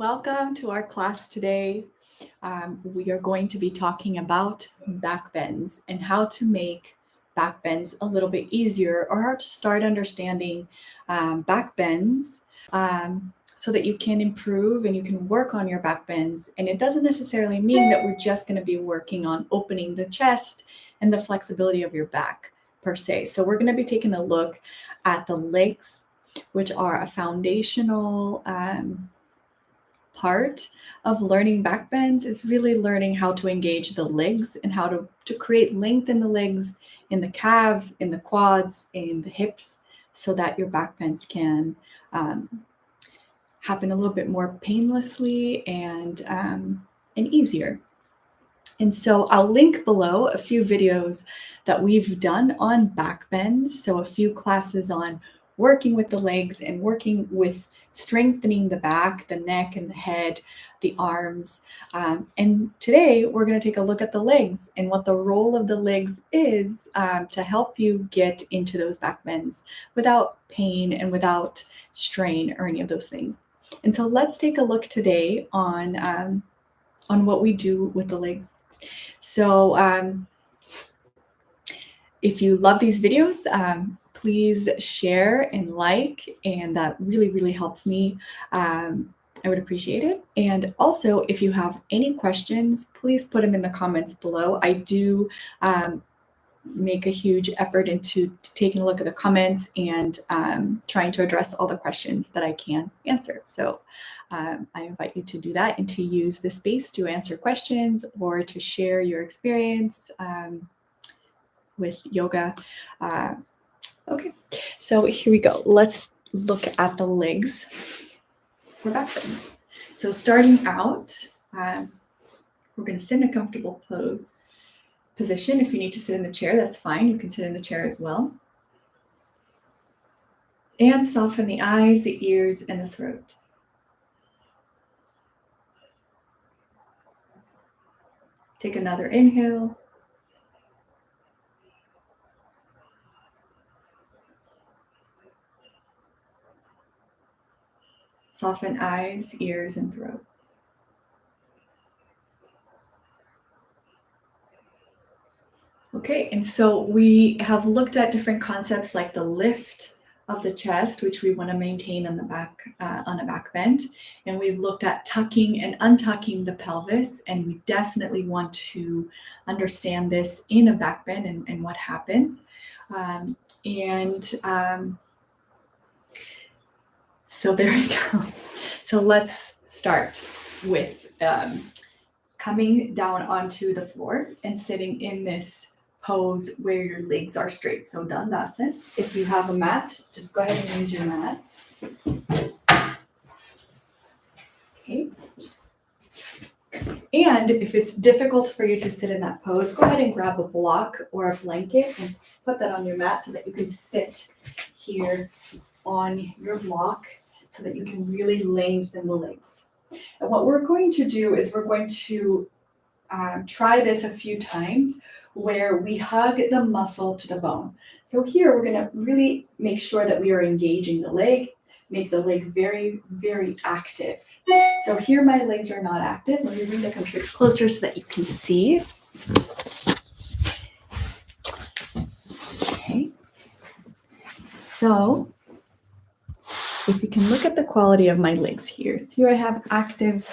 Welcome to our class today. We are going to be talking about backbends and how to make backbends a little bit easier, or how to start understanding backbends so that you can improve and you can work on your backbends. And it doesn't necessarily mean that we're just going to be working on opening the chest and the flexibility of your back per se. So we're going to be taking a look at the legs, which are a foundational part of learning backbends. Is really learning how to engage the legs and how to create length in the legs, in the calves, in the quads, in the hips, so that your backbends can happen a little bit more painlessly and easier. And so I'll link below a few videos that we've done on backbends. So a few classes on working with the legs and working with strengthening the back, the neck and the head, the arms. And today we're going to take a look at the legs and what the role of the legs is to help you get into those backbends without pain and without strain or any of those things. And so let's take a look today on what we do with the legs. So if you love these videos, please share and like, and that really, really helps me. I would appreciate it. And also, if you have any questions, please put them in the comments below. I do make a huge effort into taking a look at the comments and trying to address all the questions that I can answer. So I invite you to do that and to use this space to answer questions or to share your experience with yoga. Okay, so here we go. Let's look at the legs for backbends. So starting out, we're going to sit in a comfortable position. If you need to sit in the chair, that's fine. You can sit in the chair as well. And soften the eyes, the ears, and the throat. Take another inhale. Soften eyes, ears, and throat. Okay, and so we have looked at different concepts like the lift of the chest, which we want to maintain on the back, on a back bend. And we've looked at tucking and untucking the pelvis, and we definitely want to understand this in a back bend and what happens. So there we go. So let's start with coming down onto the floor and sitting in this pose where your legs are straight. So Dandasana. If you have a mat, just go ahead and use your mat. Okay. And if it's difficult for you to sit in that pose, go ahead and grab a block or a blanket and put that on your mat so that you can sit here on your block so that you can really lengthen the legs. And what we're going to do is we're going to try this a few times where we hug the muscle to the bone. So here we're going to really make sure that we are engaging the leg, make the leg very, very active. So here my legs are not active. Let me bring the computer closer so that you can see. Okay. So if you can look at the quality of my legs here. So here I have active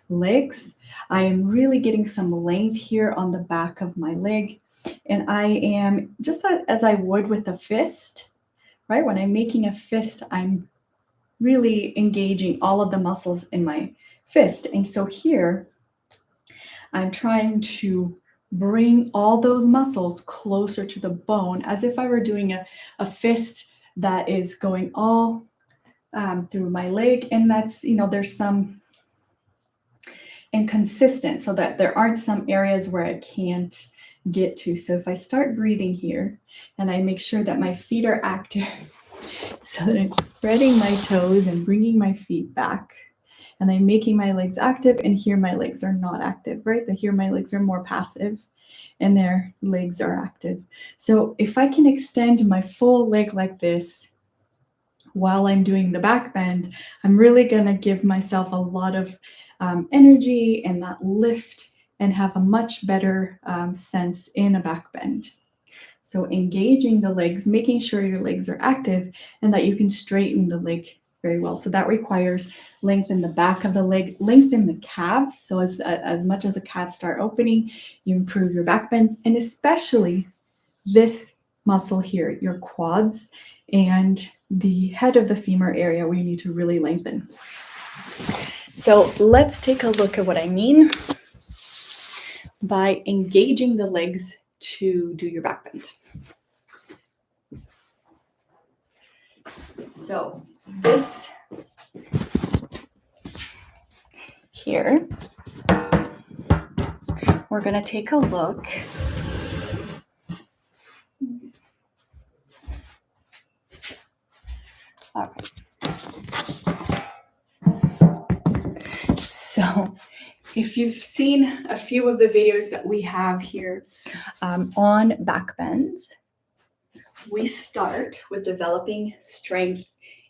legs. I am really getting some length here on the back of my leg. And I am, just as I would with a fist, right? When I'm making a fist, I'm really engaging all of the muscles in my fist. And so here, I'm trying to bring all those muscles closer to the bone as if I were doing a fist that is going all through my leg. And that's, there's some inconsistent so that there aren't some areas where I can't get to. So if I start breathing here and I make sure that my feet are active so that I'm spreading my toes and bringing my feet back, and I'm making my legs active, and here my legs are not active, right? Here my legs are more passive and their legs are active. So if I can extend my full leg like this while I'm doing the back bend, I'm really going to give myself a lot of energy and that lift and have a much better sense in a back bend. So engaging the legs, making sure your legs are active and that you can straighten the leg very well. So that requires lengthen the back of the leg, lengthen the calves. So as much as the calves start opening, you improve your back bends, and especially this muscle here, your quads and the head of the femur area where you need to really lengthen. So let's take a look at what I mean by engaging the legs to do your back bend. So this here, we're going to take a look. All right. So if you've seen a few of the videos that we have here on back bends, we start with developing strength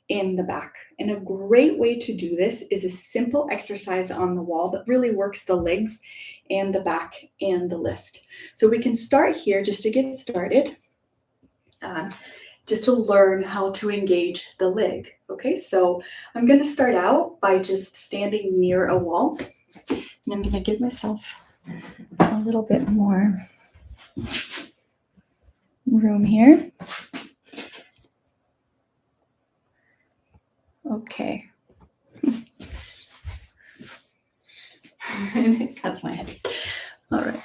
in the back. And a great way to do this is a simple exercise on the wall that really works the legs and the back and the lift. So we can start here just to get started, just to learn how to engage the leg. Okay, so I'm going to start out by just standing near a wall. And I'm going to give myself a little bit more room here. Okay. It cuts my head. All right.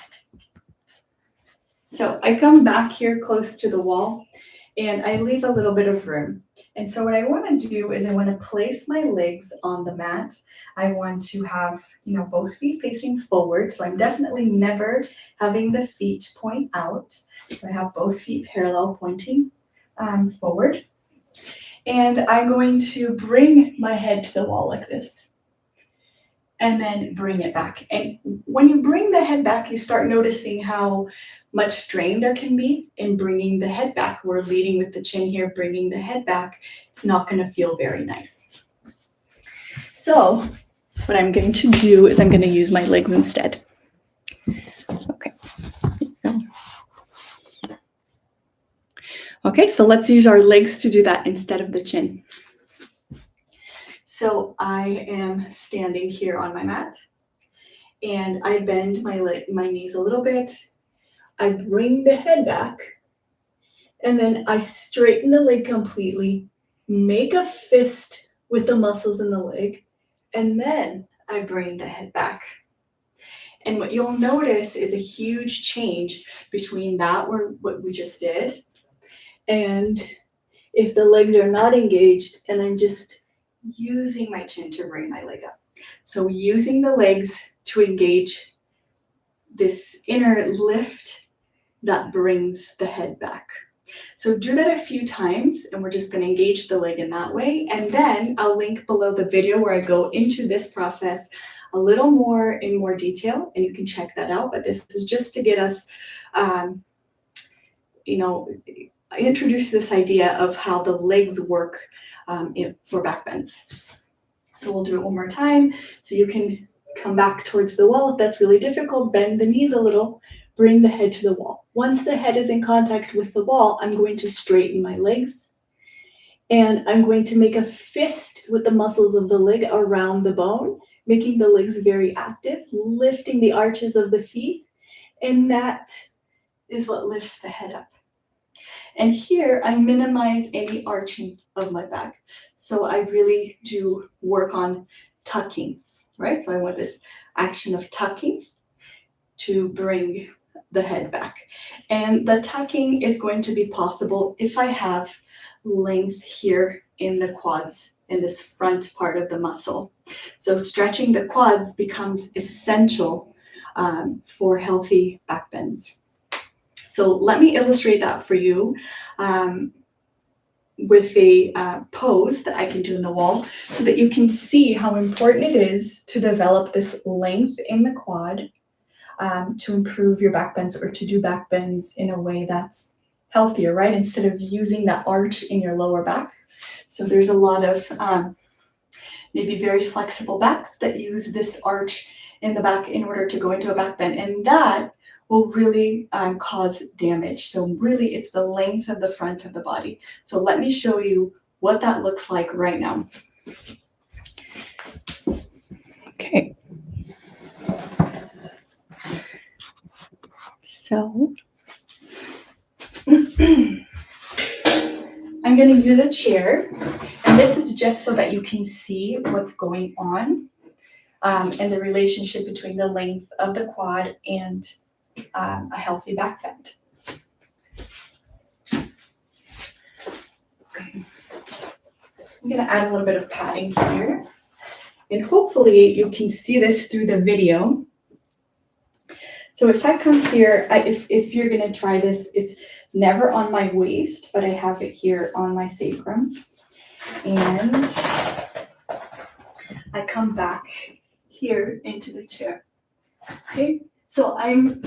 So I come back here close to the wall and I leave a little bit of room. And so what I want to do is I want to place my legs on the mat. I want to have, both feet facing forward. So I'm definitely never having the feet point out. So I have both feet parallel pointing forward. And I'm going to bring my head to the wall like this. And then bring it back. And when you bring the head back, you start noticing how much strain there can be in bringing the head back. We're leading with the chin here, bringing the head back. It's not going to feel very nice. So what I'm going to do is I'm going to use my legs instead. Okay. Okay, so let's use our legs to do that instead of the chin. So I am standing here on my mat and I bend my knees a little bit. I bring the head back and then I straighten the leg completely, make a fist with the muscles in the leg, and then I bring the head back. And what you'll notice is a huge change between that what we just did and if the legs are not engaged and I'm just using my chin to bring my leg up. So using the legs to engage this inner lift that brings the head back. So do that a few times and we're just going to engage the leg in that way. And then I'll link below the video where I go into this process a little more in more detail and you can check that out. But this is just to get us, introduce this idea of how the legs work for back bends. So we'll do it one more time. So you can come back towards the wall. If that's really difficult, bend the knees a little, bring the head to the wall. Once the head is in contact with the wall, I'm going to straighten my legs and I'm going to make a fist with the muscles of the leg around the bone, making the legs very active, lifting the arches of the feet. And that is what lifts the head up. And here I minimize any arching of my back. So I really do work on tucking, right? So I want this action of tucking to bring the head back. And the tucking is going to be possible if I have length here in the quads, in this front part of the muscle. So stretching the quads becomes essential for healthy back bends. So let me illustrate that for you with a pose that I can do in the wall so that you can see how important it is to develop this length in the quad to improve your back bends or to do back bends in a way that's healthier, right? Instead of using that arch in your lower back, So there's a lot of maybe very flexible backs that use this arch in the back in order to go into a back bend, and that will really cause damage. So really it's the length of the front of the body. So let me show you what that looks like right now. Okay. So I'm going to use a chair, and this is just so that you can see what's going on and the relationship between the length of the quad and a healthy back bend. Okay. I'm going to add a little bit of padding here, and hopefully you can see this through the video. So if I come here, if you're going to try this, it's never on my waist, but I have it here on my sacrum. And I come back here into the chair. Okay, so I'm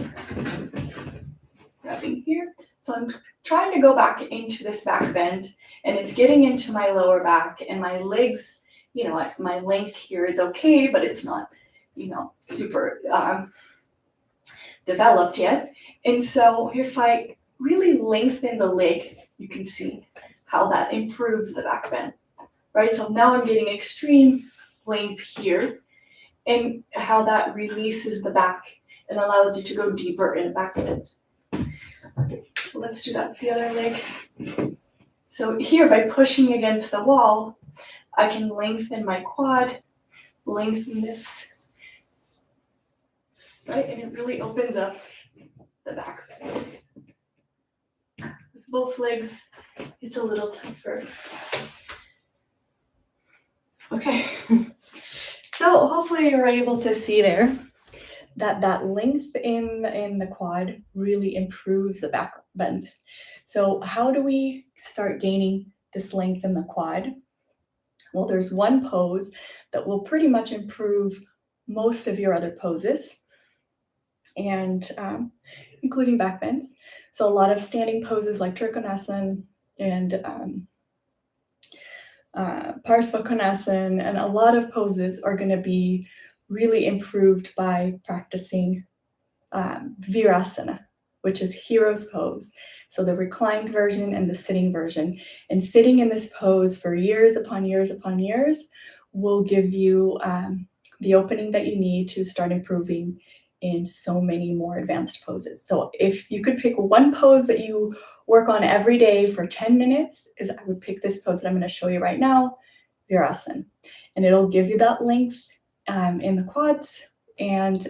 grabbing here. So I'm trying to go back into this back bend, and it's getting into my lower back, and my legs, you know, my length here is okay, but it's not, you know, super developed yet. And so if I really lengthen the leg, you can see how that improves the back bend, right? So now I'm getting extreme length here, and how that releases the back and allows you to go deeper in back bend. So let's do that with the other leg. So here, by pushing against the wall, I can lengthen my quad, lengthen this, right? And it really opens up the back bend. With both legs, it's a little tougher. Okay, so hopefully you're able to see there that length in the quad really improves the back bend. So how do we start gaining this length in the quad? Well, there's one pose that will pretty much improve most of your other poses, and including back bends. So a lot of standing poses like Trikonasana and Parsvakonasana, and a lot of poses are going to be really improved by practicing Virasana, which is hero's pose. So the reclined version and the sitting version. And sitting in this pose for years upon years upon years will give you the opening that you need to start improving in so many more advanced poses. So if you could pick one pose that you work on every day for 10 minutes, I would pick this pose that I'm going to show you right now, Virasana. And it'll give you that length in the quads and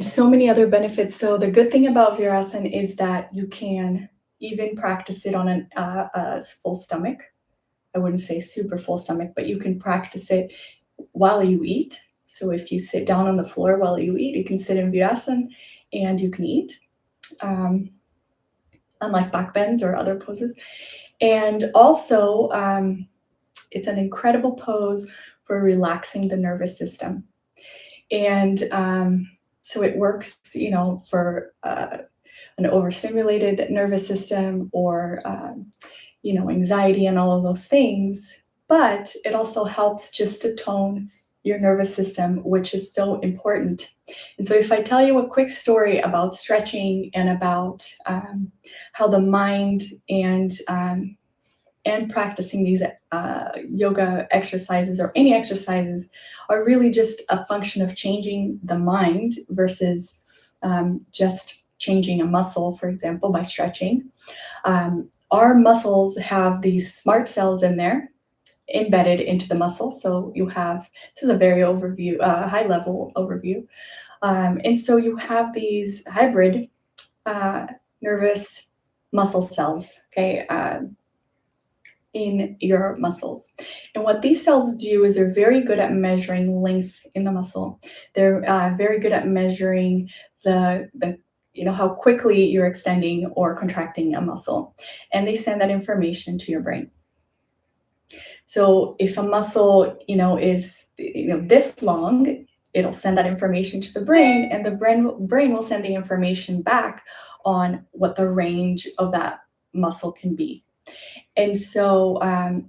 so many other benefits. So the good thing about Virasana is that you can even practice it on a full stomach. I wouldn't say super full stomach, but you can practice it while you eat. So if you sit down on the floor while you eat, you can sit in Virasana and you can eat, unlike back bends or other poses. And also, it's an incredible pose for relaxing the nervous system. And so it works, you know, for an overstimulated nervous system or, you know, anxiety and all of those things. But it also helps just to tone your nervous system, which is so important. And so if I tell you a quick story about stretching and about how the mind and practicing these yoga exercises or any exercises are really just a function of changing the mind versus just changing a muscle, for example, by stretching. Our muscles have these smart cells in there embedded into the muscle. So you have, this is a very high level overview. And so you have these hybrid nervous muscle cells, okay, in your muscles. And what these cells do is they're very good at measuring length in the muscle. They're very good at measuring the you know, how quickly you're extending or contracting a muscle. And they send that information to your brain. So if a muscle, you know, is, you know, this long, it'll send that information to the brain, and the brain will send the information back on what the range of that muscle can be. And so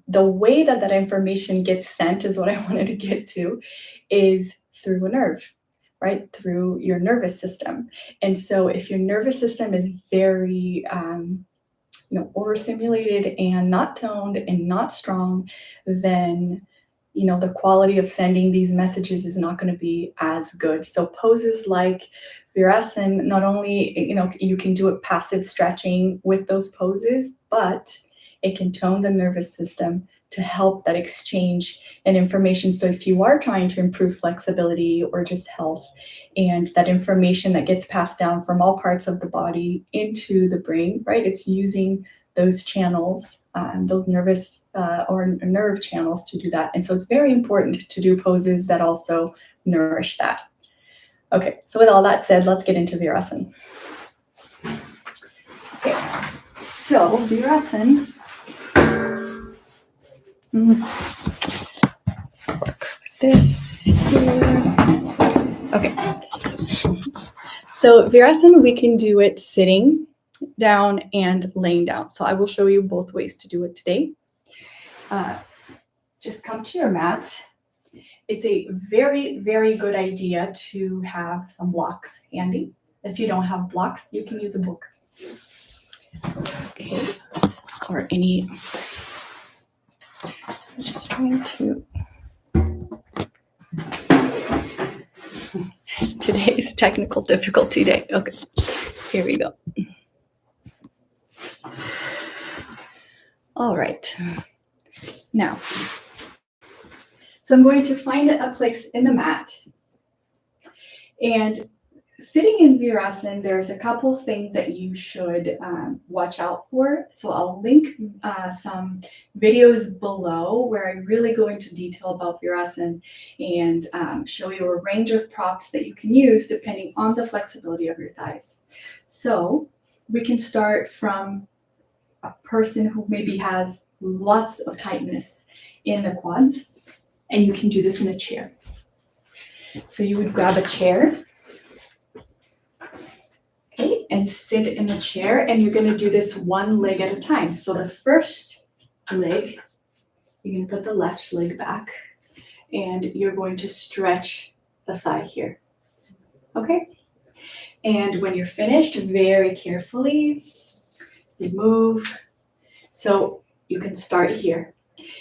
the way that that information gets sent is what I wanted to get to, is through a nerve, right? Through your nervous system. And so if your nervous system is very overstimulated and not toned and not strong, then the quality of sending these messages is not going to be as good. So poses like Virasana, not only you can do a passive stretching with those poses, but it can tone the nervous system to help that exchange and information. So if you are trying to improve flexibility or just health, and that information that gets passed down from all parts of the body into the brain, right? It's using those channels, those nervous or nerve channels to do that. And so it's very important to do poses that also nourish that. Okay, so with all that said, let's get into Virasana. Okay, so Virasana. Let's work with this here. Okay. So Virasana, we can do it sitting down and laying down. So I will show you both ways to do it today. Just come to your mat. It's a very, very good idea to have some blocks handy. If you don't have blocks, you can use a book. Okay. Or any. I'm just trying to. Today's technical difficulty day. Okay. Here we go. All right. Now, so I'm going to find a place in the mat. And sitting in Virasana, there's a couple things that you should watch out for. So I'll link some videos below where I really go into detail about Virasana and show you a range of props that you can use depending on the flexibility of your thighs. So we can start from a person who maybe has lots of tightness in the quads, and you can do this in a chair. So you would grab a chair, okay, and sit in the chair, and you're going to do this one leg at a time. So the first leg, you're going to put the left leg back, and you're going to stretch the thigh here, okay? And when you're finished, very carefully, you move. So you can start here.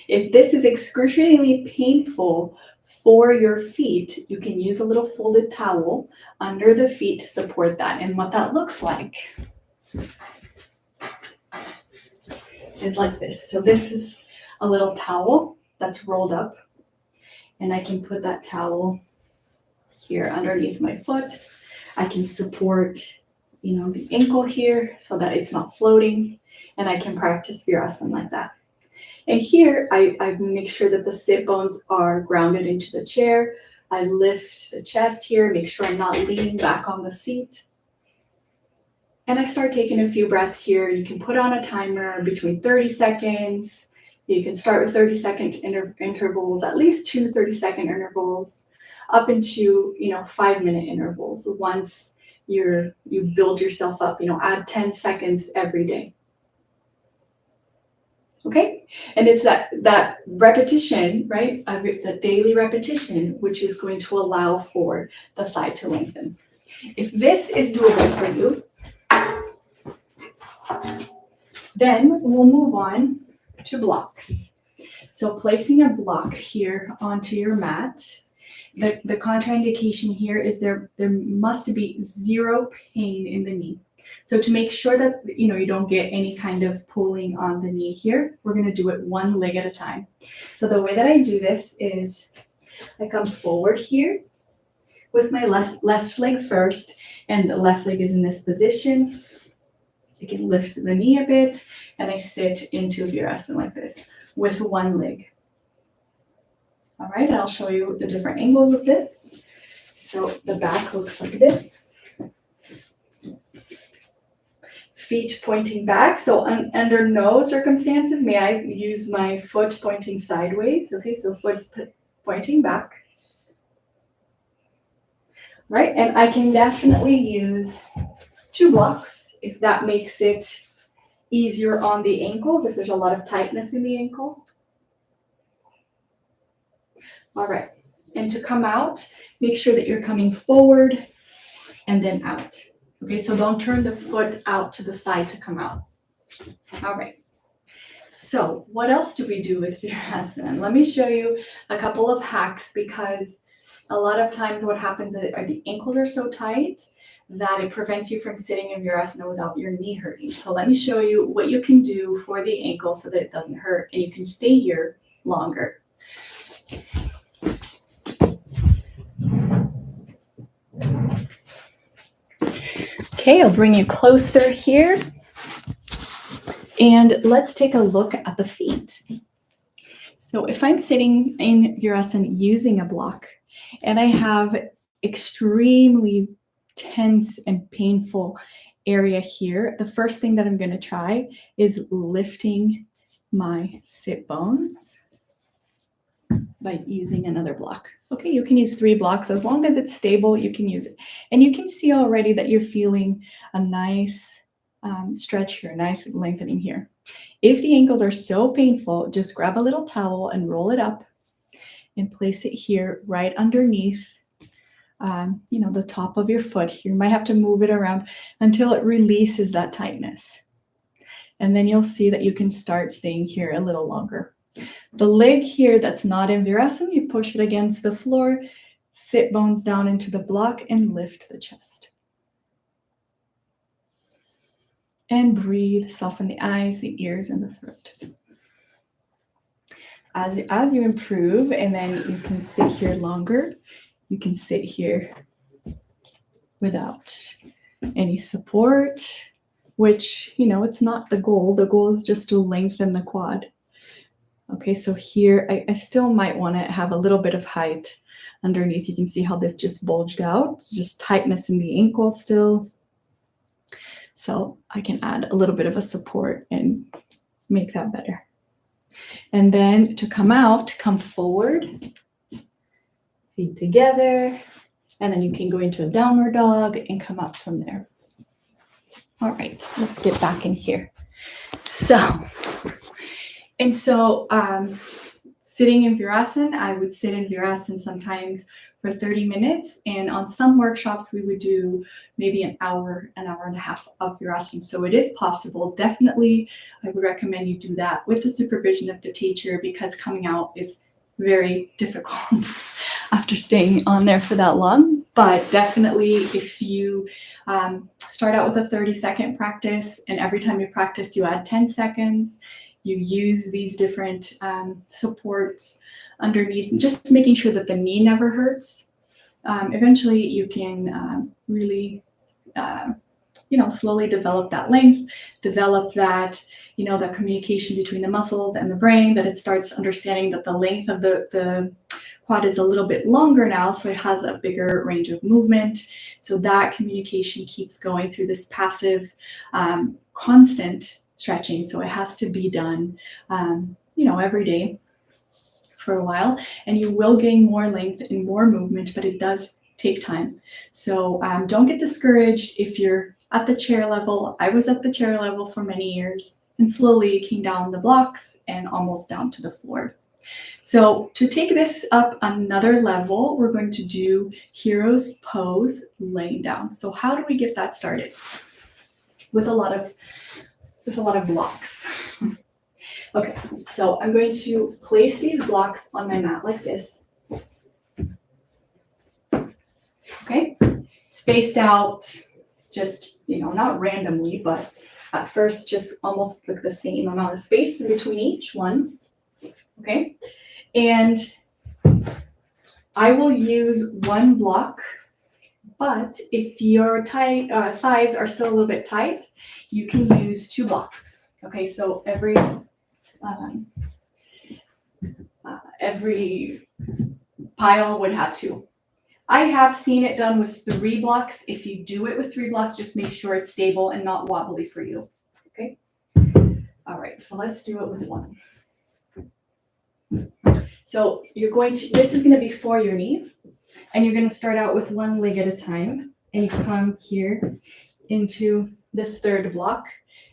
If this is excruciatingly painful for your feet, you can use a little folded towel under the feet to support that. And what that looks like is like this. So this is a little towel that's rolled up, and I can put that towel here underneath my foot. I can support, the ankle here so that it's not floating, and I can practice Virasana like that. And here, I make sure that the sit bones are grounded into the chair. I lift the chest here, make sure I'm not leaning back on the seat. And I start taking a few breaths here. You can put on a timer between 30 seconds. You can start with 30-second intervals, at least 2 30-second intervals, up into 5-minute intervals. Once you build yourself up, add 10 seconds every day. Okay, and it's that repetition, right? The daily repetition, which is going to allow for the thigh to lengthen. If this is doable for you, then we'll move on to blocks. So placing a block here onto your mat. The contraindication here is there must be zero pain in the knee. So to make sure that you don't get any kind of pulling on the knee here, we're going to do it one leg at a time. So the way that I do this is I come forward here with my left leg first, and the left leg is in this position. I can lift the knee a bit, and I sit into Virasana like this with one leg. All right, and I'll show you the different angles of this. So the back looks like this. Feet pointing back. So under no circumstances may I use my foot pointing sideways. Okay, so foot is pointing back. Right, and I can definitely use 2 blocks if that makes it easier on the ankles if there's a lot of tightness in the ankle. All right, and to come out, make sure that you're coming forward and then out. Okay, so don't turn the foot out to the side to come out. All right. So what else do we do with Virasana? Let me show you a couple of hacks, because a lot of times what happens is the ankles are so tight that it prevents you from sitting in Virasana without your knee hurting. So let me show you what you can do for the ankle so that it doesn't hurt and you can stay here longer. Okay, I'll bring you closer here. And let's take a look at the feet. So if I'm sitting in Virasana using a block and I have extremely tense and painful area here, the first thing that I'm going to try is lifting my sit bones by using another block. Okay, you can use 3 blocks. As long as it's stable, you can use it. And you can see already that you're feeling a nice stretch here, nice lengthening here. If the ankles are so painful, just grab a little towel and roll it up and place it here right underneath the top of your foot. You might have to move it around until it releases that tightness. And then you'll see that you can start staying here a little longer. The leg here that's not in Virasana, you push it against the floor, sit bones down into the block and lift the chest. And breathe, soften the eyes, the ears, and the throat. As you improve, and then you can sit here longer, you can sit here without any support, which, it's not the goal. The goal is just to lengthen the quad. Okay, so here, I still might want to have a little bit of height underneath. You can see how this just bulged out. It's just tightness in the ankle still. So I can add a little bit of a support and make that better. And then to come out, come forward, feet together, and then you can go into a downward dog and come up from there. All right, let's get back in here. Sitting in Virasana, I would sit in Virasana sometimes for 30 minutes. And on some workshops, we would do maybe an hour and a half of Virasana. So it is possible. Definitely, I would recommend you do that with the supervision of the teacher, because coming out is very difficult after staying on there for that long. But definitely, if you start out with a 30-second practice, and every time you practice, you add 10 seconds, you use these different supports underneath, just making sure that the knee never hurts. Eventually, you can really, slowly develop that length, develop that, the communication between the muscles and the brain, that it starts understanding that the length of the quad is a little bit longer now, so it has a bigger range of movement. So that communication keeps going through this passive, constant stretching. So it has to be done, every day for a while, and you will gain more length and more movement, but it does take time. So don't get discouraged if you're at the chair level. I was at the chair level for many years and slowly came down the blocks and almost down to the floor. So to take this up another level, we're going to do hero's pose laying down. So how do we get that started? With a lot of blocks. Okay, so I'm going to place these blocks on my mat like this. Okay, spaced out, just, not randomly, but at first just almost like the same amount of space in between each one. Okay, and I will use one block, but if your thighs are still a little bit tight, you can use 2 blocks. Okay, so every pile would have 2. I have seen it done with 3 blocks. If you do it with 3 blocks, just make sure it's stable and not wobbly for you. Okay. All right, so let's do it with 1. So this is going to be for your knee, and you're going to start out with 1 leg at a time, and you come here into this 3rd block,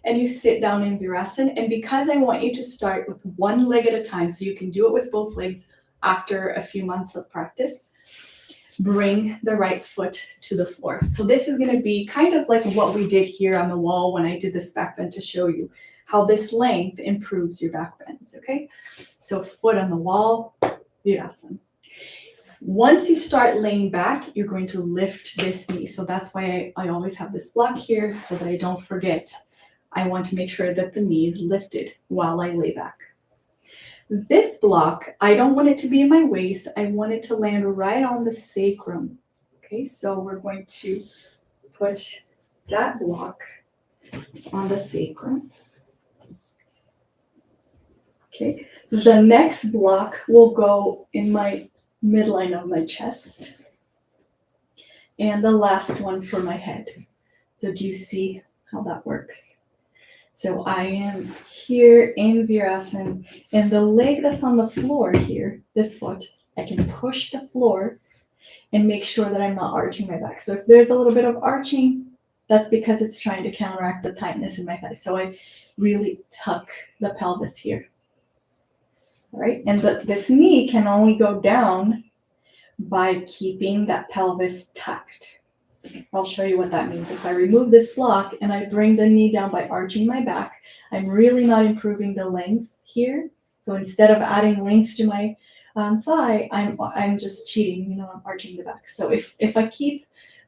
and you sit down in Virasana. And because I want you to start with one leg at a time, so you can do it with both legs after a few months of practice, bring the right foot to the floor. So this is going to be kind of like what we did here on the wall when I did this back bend to show you how this length improves your back bends, okay? So foot on the wall, Virasana. Once you start laying back, you're going to lift this knee. So that's why I always have this block here so that I don't forget. I want to make sure that the knee is lifted while I lay back. This block, I don't want it to be in my waist. I want it to land right on the sacrum. Okay, so we're going to put that block on the sacrum. Okay, the next block will go in my midline of my chest. And the last one for my head. So do you see how that works? So I am here in Virasana, and the leg that's on the floor here, this foot, I can push the floor and make sure that I'm not arching my back. So if there's a little bit of arching, that's because it's trying to counteract the tightness in my thighs. So I really tuck the pelvis here. All right, and this knee can only go down by keeping that pelvis tucked. I'll show you what that means. If I remove this block and I bring the knee down by arching my back, I'm really not improving the length here. So instead of adding length to my thigh, I'm just cheating, I'm arching the back. So if I keep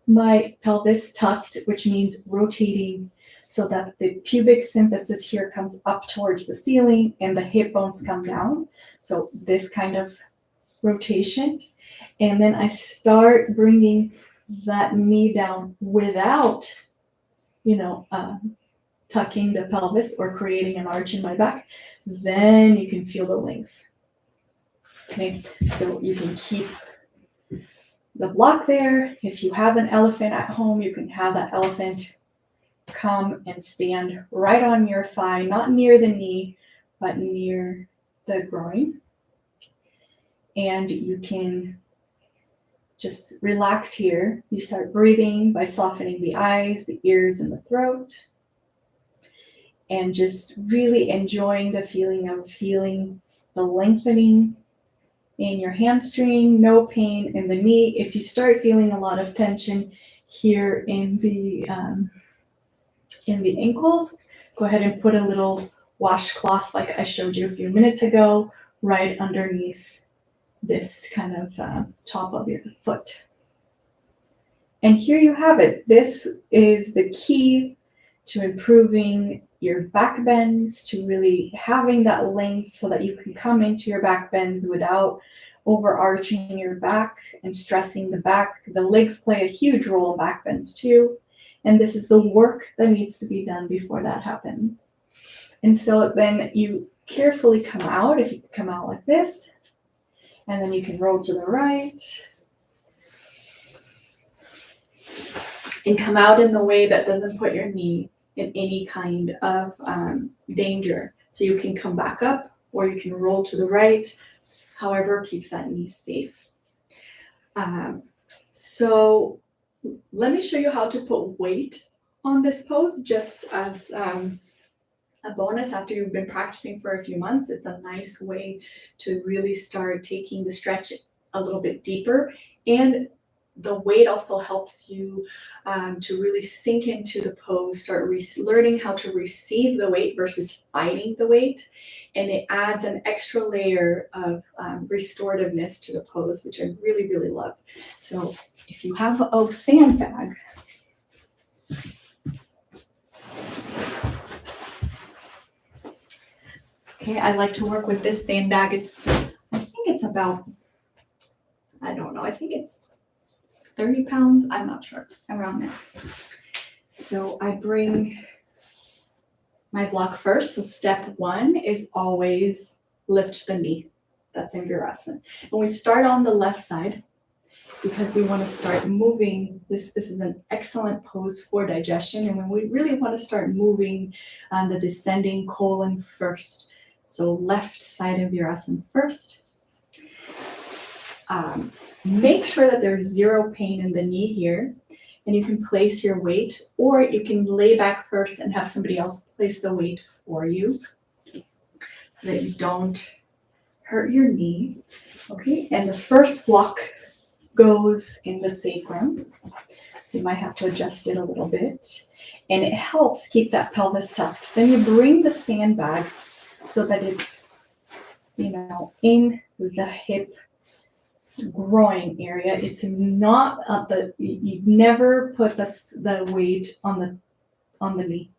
my pelvis tucked, which means rotating so that the pubic symphysis here comes up towards the ceiling and the hip bones come down. So this kind of rotation. And then I start bringing that knee down without, tucking the pelvis or creating an arch in my back. Then you can feel the length. Okay, so you can keep the block there. If you have an elephant at home, you can have that elephant come and stand right on your thigh, not near the knee, but near the groin. And you can just relax here. You start breathing by softening the eyes, the ears, and the throat. And just really enjoying the feeling of feeling the lengthening in your hamstring, no pain in the knee. If you start feeling a lot of tension here in the ankles, go ahead and put a little washcloth like I showed you a few minutes ago, right underneath this kind of top of your foot. And here you have it. This is the key to improving your back bends, to really having that length so that you can come into your back bends without overarching your back and stressing the back. The legs play a huge role in back bends too. And this is the work that needs to be done before that happens. And so then you carefully come out. If you come out like this, and then you can roll to the right and come out in the way that doesn't put your knee in any kind of danger. So you can come back up or you can roll to the right, however keeps that knee safe. So let me show you how to put weight on this pose just as a bonus after you've been practicing for a few months. It's a nice way to really start taking the stretch a little bit deeper, and the weight also helps you to really sink into the pose, start learning how to receive the weight versus fighting the weight, and it adds an extra layer of restorativeness to the pose, which I really, really love. So if you have a sandbag, okay, I like to work with this sandbag. I think it's about, I don't know, I think it's 30 pounds. I'm not sure, around there. So I bring my block first. So step one is always lift the knee. That's in Virasana. And we start on the left side because we want to start moving. This is an excellent pose for digestion. And when we really want to start moving on the descending colon first. So left side of Virasana first. Make sure that there's zero pain in the knee here. and you can place your weight, or you can lay back first and have somebody else place the weight for you so that you don't hurt your knee. Okay, and the first block goes in the sacrum. So you might have to adjust it a little bit. And it helps keep that pelvis tucked. Then you bring the sandbag so that it's, in the hip groin area. It's not at you never put the weight on the knee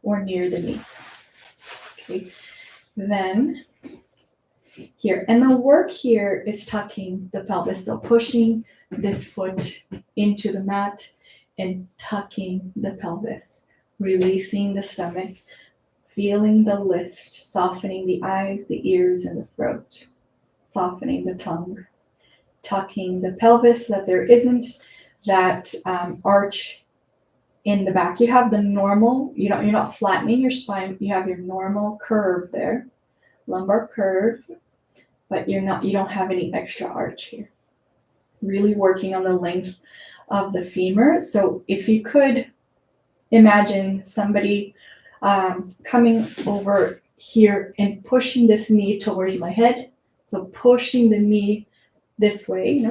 or near the knee. Okay. Then here, and the work here is tucking the pelvis. So pushing this foot into the mat and tucking the pelvis, releasing the stomach, feeling the lift, softening the eyes, the ears, and the throat, softening the tongue, tucking the pelvis so that there isn't that arch in the back. You have the normal, you're not flattening your spine, you have your normal curve there, lumbar curve, but you don't have any extra arch here. Really working on the length of the femur. So if you could imagine somebody coming over here and pushing this knee towards my head. So pushing the knee this way,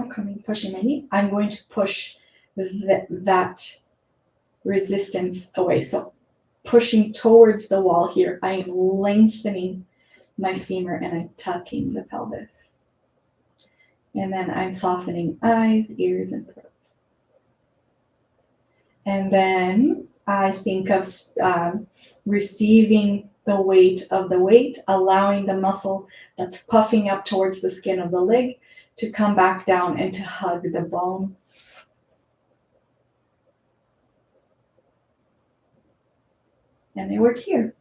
pushing my knee. I'm going to push that resistance away. So pushing towards the wall here, I am lengthening my femur and I'm tucking the pelvis. And then I'm softening eyes, ears, and throat. And then I think of receiving the weight of the weight, allowing the muscle that's puffing up towards the skin of the leg to come back down and to hug the bone. And I work here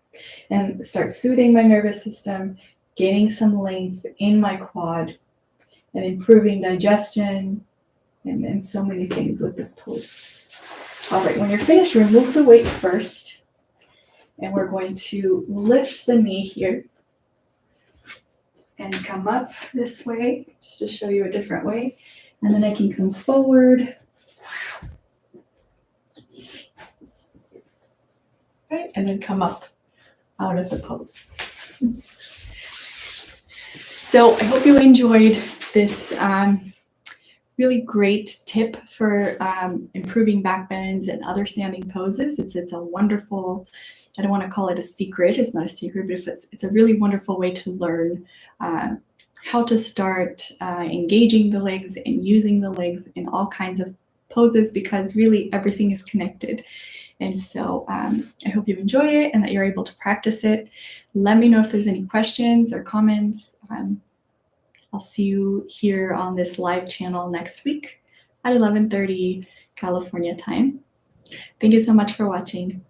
and start soothing my nervous system, gaining some length in my quad, and improving digestion, and so many things with this pose. All right, when you're finished, remove the weight first, and we're going to lift the knee here and come up this way, just to show you a different way. And then I can come forward. Right, and then come up out of the pose. So I hope you enjoyed this really great tip for improving back bends and other standing poses. It's a wonderful, I don't want to call it a secret, it's not a secret, but it's a really wonderful way to learn how to start engaging the legs and using the legs in all kinds of poses, because really everything is connected. And so I hope you enjoy it and that you're able to practice it. Let me know if there's any questions or comments. I'll see you here on this live channel next week at 11:30 California time. Thank you so much for watching.